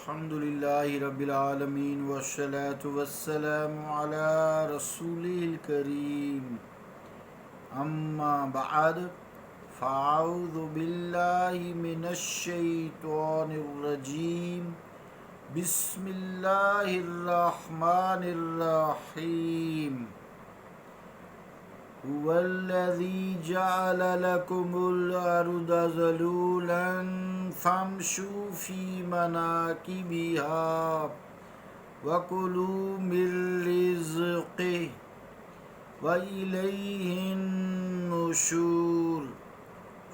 الحمدللہ رب العالمین والصلاة والسلام علی رسولہ الکریم اما بعد فاعوذ باللہ من الشیطان الرجیم بسم اللہ الرحمن الرحیم هو الذي جعل لكم الأرض ذلولا فامشوا في مناكبها وكلوا من رزقه وإليه النشور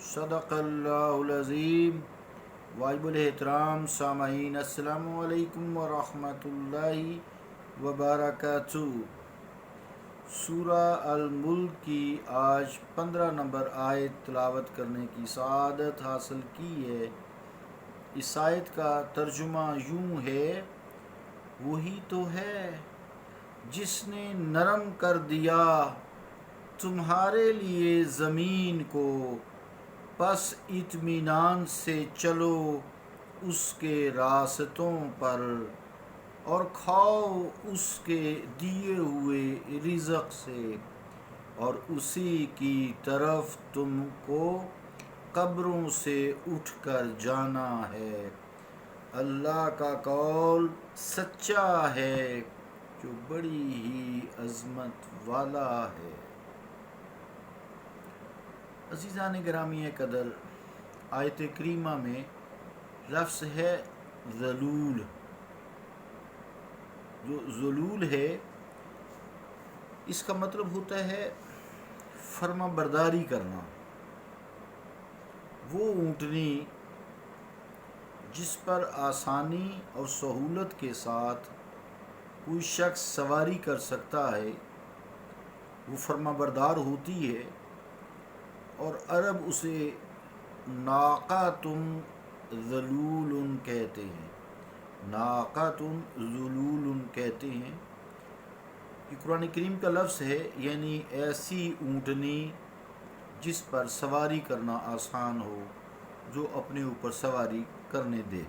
صدق اللہ العظیم۔ واجب الاحترام سامعین، السلام علیکم ورحمۃ اللہ وبرکاتہ۔ سورہ الملک کی آج 15 نمبر آیت تلاوت کرنے کی سعادت حاصل کی ہے۔ اس آیت کا ترجمہ یوں ہے: وہی تو ہے جس نے نرم کر دیا تمہارے لیے زمین کو، پس اطمینان سے چلو اس کے راستوں پر اور کھاؤ اس کے دیے ہوئے رزق سے، اور اسی کی طرف تم کو قبروں سے اٹھ کر جانا ہے۔ اللہ کا قول سچا ہے جو بڑی ہی عظمت والا ہے۔ عزیزان گرامی قدر، آیت کریمہ میں لفظ ہے ذلول۔ جو ذلول ہے اس کا مطلب ہوتا ہے فرما برداری کرنا۔ وہ اونٹنی جس پر آسانی اور سہولت کے ساتھ کوئی شخص سواری کر سکتا ہے وہ فرما بردار ہوتی ہے، اور عرب اسے ناقاتن ذلول کہتے ہیں۔ ناقاتن ذلول کہتے ہیں۔ یہ قرآن کریم کا لفظ ہے، یعنی ایسی اونٹنی جس پر سواری کرنا آسان ہو، جو اپنے اوپر سواری کرنے دے۔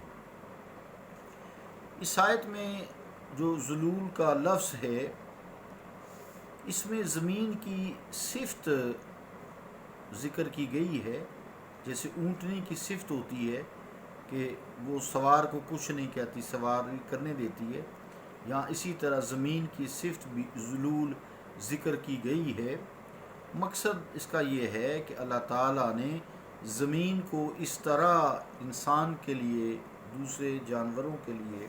اس آیت میں جو ذلول کا لفظ ہے اس میں زمین کی صفت ذکر کی گئی ہے۔ جیسے اونٹنی کی صفت ہوتی ہے کہ وہ سوار کو کچھ نہیں کہتی، سواری کرنے دیتی ہے، یہاں اسی طرح زمین کی صفت بھی ذلول ذکر کی گئی ہے۔ مقصد اس کا یہ ہے کہ اللہ تعالیٰ نے زمین کو اس طرح انسان کے لیے، دوسرے جانوروں کے لیے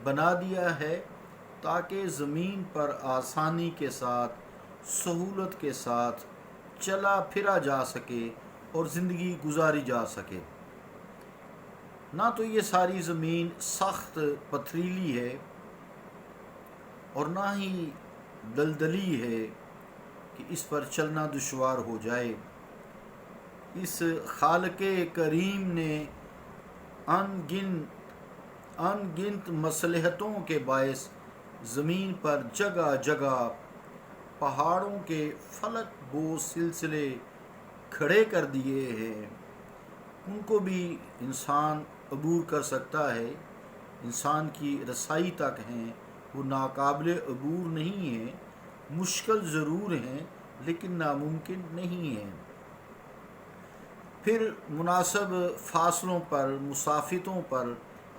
بنا دیا ہے تاکہ زمین پر آسانی کے ساتھ، سہولت کے ساتھ چلا پھرا جا سکے اور زندگی گزاری جا سکے۔ نہ تو یہ ساری زمین سخت پتھریلی ہے اور نہ ہی دلدلی ہے کہ اس پر چلنا دشوار ہو جائے۔ اس خالق کریم نے ان گنت مصلحتوں کے باعث زمین پر جگہ جگہ پہاڑوں کے فلک بو سلسلے کھڑے کر دیے ہیں۔ ان کو بھی انسان عبور کر سکتا ہے، انسان کی رسائی تک ہیں، وہ ناقابل عبور نہیں ہیں، مشکل ضرور ہیں لیکن ناممکن نہیں ہیں۔ پھر مناسب فاصلوں پر، مسافتوں پر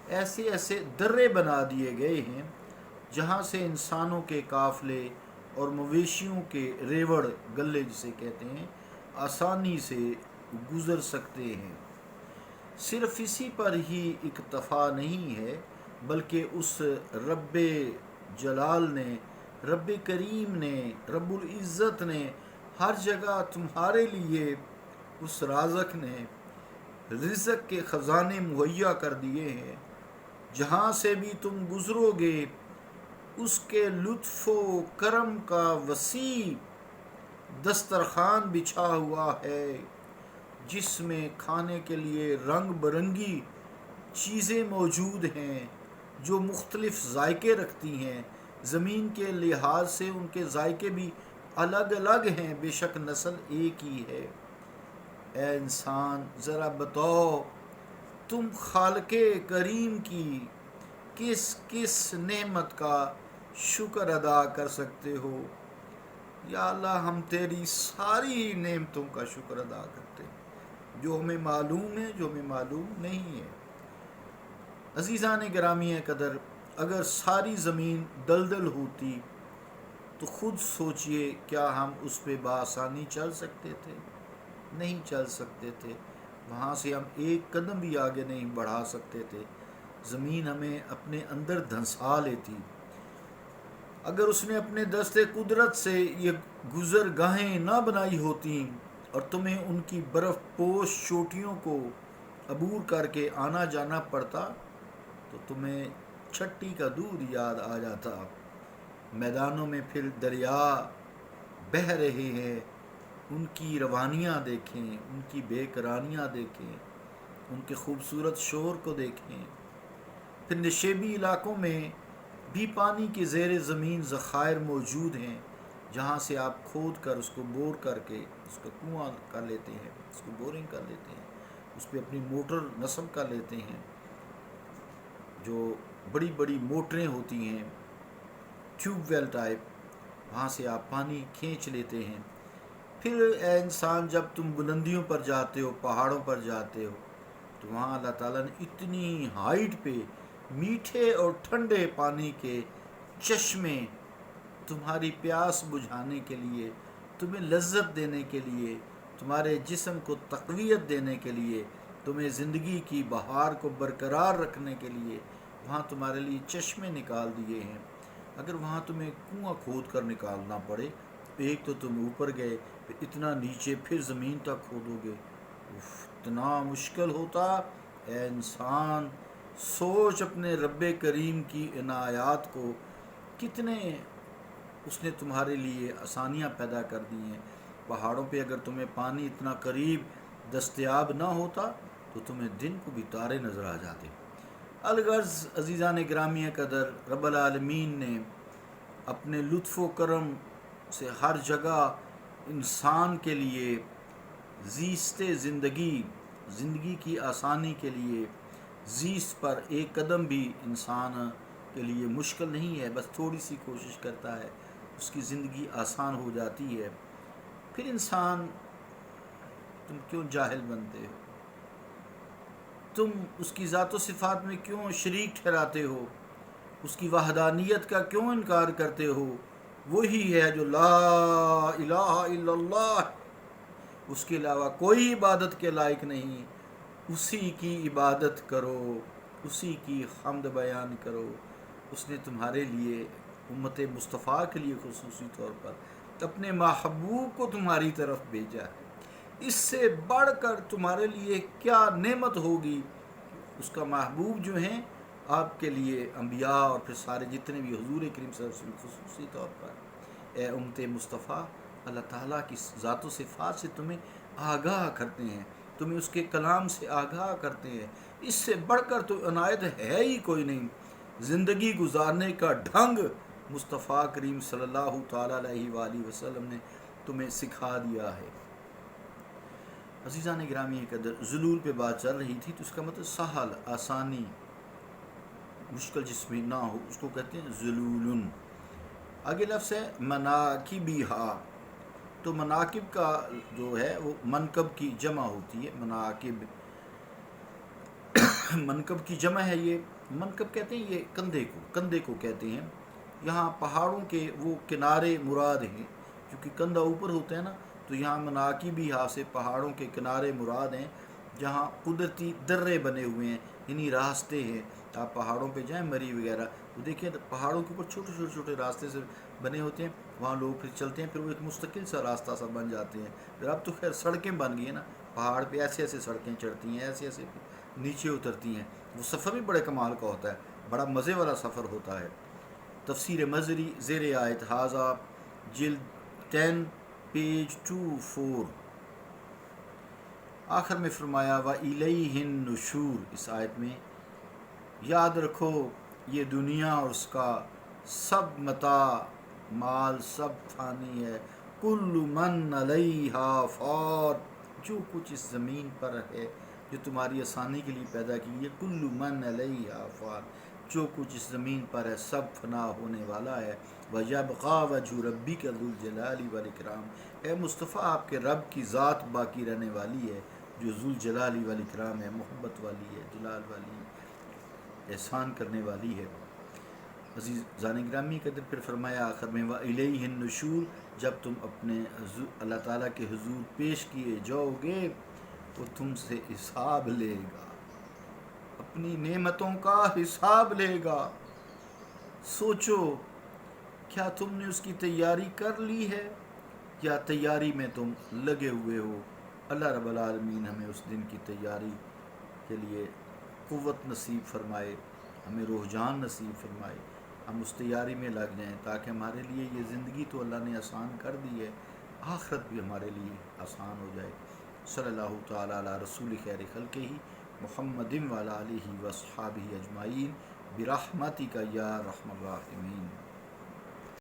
ایسے درے بنا دیے گئے ہیں جہاں سے انسانوں کے قافلے اور مویشیوں کے ریوڑ گلے جسے کہتے ہیں آسانی سے گزر سکتے ہیں۔ صرف اسی پر ہی اکتفا نہیں ہے، بلکہ اس رب جلال نے، رب کریم نے، رب العزت نے ہر جگہ تمہارے لیے، اس رازق نے رزق کے خزانے مہیا کر دیے ہیں۔ جہاں سے بھی تم گزرو گے اس کے لطف و کرم کا وسیع دسترخوان بچھا ہوا ہے، جس میں کھانے کے لیے رنگ برنگی چیزیں موجود ہیں جو مختلف ذائقے رکھتی ہیں۔ زمین کے لحاظ سے ان کے ذائقے بھی الگ الگ ہیں، بے شک نسل ایک ہی ہے۔ اے انسان ذرا بتاؤ، تم خالق کریم کی کس کس نعمت کا شکر ادا کر سکتے ہو؟ یا اللہ ہم تیری ساری نعمتوں کا شکر ادا کرتے ہیں، جو ہمیں معلوم ہے، جو ہمیں معلوم نہیں ہے۔ عزیزان گرامی قدر، اگر ساری زمین دلدل ہوتی تو خود سوچئے کیا ہم اس پہ بآسانی چل سکتے تھے؟ نہیں چل سکتے تھے۔ وہاں سے ہم ایک قدم بھی آگے نہیں بڑھا سکتے تھے، زمین ہمیں اپنے اندر دھنسا لیتی۔ اگر اس نے اپنے دست قدرت سے یہ گزرگاہیں نہ بنائی ہوتی اور تمہیں ان کی برف پوش چوٹیوں کو عبور کر کے آنا جانا پڑتا تو تمہیں چھٹی کا دودھ یاد آ جاتا۔ میدانوں میں پھر دریا بہہ رہے ہیں، ان کی روانیاں دیکھیں، ان کی بے قراریاں دیکھیں، ان کے خوبصورت شور کو دیکھیں۔ پھر نشیبی علاقوں میں بھی پانی کے زیر زمین ذخائر موجود ہیں، جہاں سے آپ کھود کر اس کو بور کر کے اس کا کنواں کر لیتے ہیں، اس کو بورنگ کر لیتے ہیں، اس پہ اپنی موٹر نصب کر لیتے ہیں۔ جو بڑی بڑی موٹریں ہوتی ہیں ٹیوب ویل ٹائپ، وہاں سے آپ پانی کھینچ لیتے ہیں۔ پھر اے انسان، جب تم بلندیوں پر جاتے ہو، پہاڑوں پر جاتے ہو، تو وہاں اللہ تعالیٰ نے اتنی ہائٹ پہ میٹھے اور ٹھنڈے پانی کے چشمے تمہاری پیاس بجھانے کے لیے، تمہیں لذت دینے کے لیے، تمہارے جسم کو تقویت دینے کے لیے، تمہیں زندگی کی بہار کو برقرار رکھنے کے لیے وہاں تمہارے لیے چشمے نکال دیے ہیں۔ اگر وہاں تمہیں کنواں کھود کر نکالنا پڑے، ایک تو تم اوپر گئے، پھر اتنا نیچے، پھر زمین تک کھودو گے، اتنا مشکل ہوتا۔ اے انسان، سوچ اپنے رب کریم کی عنایات کو، کتنے اس نے تمہارے لیے آسانیاں پیدا کر دی ہیں۔ پہاڑوں پہ اگر تمہیں پانی اتنا قریب دستیاب نہ ہوتا تو تمہیں دن کو بھی تارے نظر آ جاتے۔ الغرض عزیزان گرامی قدر، رب العالمین نے اپنے لطف و کرم سے ہر جگہ انسان کے لیے زیست زندگی کی آسانی کے لیے، زیست پر ایک قدم بھی انسان کے لیے مشکل نہیں ہے، بس تھوڑی سی کوشش کرتا ہے، اس کی زندگی آسان ہو جاتی ہے۔ پھر انسان، تم کیوں جاہل بنتے ہو؟ تم اس کی ذات و صفات میں کیوں شریک ٹھہراتے ہو؟ اس کی وحدانیت کا کیوں انکار کرتے ہو؟ وہی ہے جو لا الہ الا اللہ، اس کے علاوہ کوئی عبادت کے لائق نہیں، اسی کی عبادت کرو، اسی کی حمد بیان کرو۔ اس نے تمہارے لیے، امت مصطفیٰ کے لیے خصوصی طور پر اپنے محبوب کو تمہاری طرف بھیجا ہے۔ اس سے بڑھ کر تمہارے لیے کیا نعمت ہوگی؟ اس کا محبوب جو ہیں آپ کے لیے انبیاء اور پھر سارے جتنے بھی حضور کریم صلی اللہ علیہ وسلم خصوصی طور پر، اے امت مصطفیٰ، اللہ تعالیٰ کی ذات و صفات سے تمہیں آگاہ کرتے ہیں، تمہیں اس کے کلام سے آگاہ کرتے ہیں۔ اس سے بڑھ کر تو عنایت ہے ہی کوئی نہیں۔ زندگی گزارنے کا ڈھنگ مصطفیٰ کریم صلی اللہ تعالیٰ علیہ وآلہ وسلم نے تمہیں سکھا دیا ہے۔ عزیزان گرامی قدر، ذلول پہ بات چل رہی تھی، تو اس کا مطلب سہل، آسانی، مشکل جس میں نہ ہو، اس کو کہتے ہیں ذلول۔ آگے لفظ ہے مناکبہا، تو مناکب کا جو ہے وہ منکب کی جمع ہوتی ہے، مناکب منکب کی جمع ہے۔ یہ منکب کہتے ہیں، یہ کندھے کو کہتے ہیں۔ یہاں پہاڑوں کے وہ کنارے مراد ہیں، کیونکہ کندھا اوپر ہوتا ہے نا، تو یہاں مناکبہا سے پہاڑوں کے کنارے مراد ہیں، جہاں قدرتی درے بنے ہوئے ہیں، یعنی راستے ہیں۔ آپ پہاڑوں پہ جائیں، مری وغیرہ، وہ دیکھیں پہاڑوں کے اوپر چھوٹے چھوٹے راستے سے بنے ہوتے ہیں، وہاں لوگ پھر چلتے ہیں، پھر وہ ایک مستقل سا راستہ سا بن جاتے ہیں۔ پھر اب تو خیر سڑکیں بن گئی ہیں نا، پہاڑ پہ ایسے ایسے سڑکیں چڑھتی ہیں، ایسے ایسے نیچے اترتی ہیں، وہ سفر بھی بڑے کمال کا ہوتا ہے، بڑا مزے والا سفر ہوتا ہے۔ تفسیر مظری زیر آیت ھذا جلد 10 پیج 24، آخر میں فرمایا وَإِلَيْهِ النُّشُورُ، اس آیت میں یاد رکھو یہ دنیا اور اس کا سب متاع، مال سب فانی ہے۔ کل من علیہا فان، جو کچھ اس زمین پر ہے جو تمہاری آسانی کے لیے پیدا کی ہے، کل من علیہا فان، جو کچھ اس زمین پر ہے سب فنا ہونے والا ہے۔ وَيَبْقَى وَجْهُ رَبِّكَ ذُو الْجَلَالِ وَالْإِكْرَامِ، اے مصطفیٰ آپ کے رب کی ذات باقی رہنے والی ہے جو ذو الجلال والاکرام ہے، محبت والی ہے، جلال والی ہے، احسان کرنے والی ہے۔ عزیز زان گرامی قدر، پھر فرمایا آخر میں وَإِلَيْهِ النُّشُورُ، جب تم اپنے اللہ تعالیٰ کے حضور پیش کیے جاؤ گے وہ تم سے حساب لے گا، اپنی نعمتوں کا حساب لے گا۔ سوچو کیا تم نے اس کی تیاری کر لی ہے یا تیاری میں تم لگے ہوئے ہو؟ اللہ رب العالمین ہمیں اس دن کی تیاری کے لیے قوت نصیب فرمائے، ہمیں روح جان نصیب فرمائے، ہم اس تیاری میں لگ جائیں تاکہ ہمارے لیے یہ زندگی تو اللہ نے آسان کر دی ہے، آخرت بھی ہمارے لیے آسان ہو جائے۔ صلی اللہ تعالیٰ علی رسول خیر خلقہ محمد وعلی آلہ وصحابہ اجمعین برحمتک یا ارحم الراحمین۔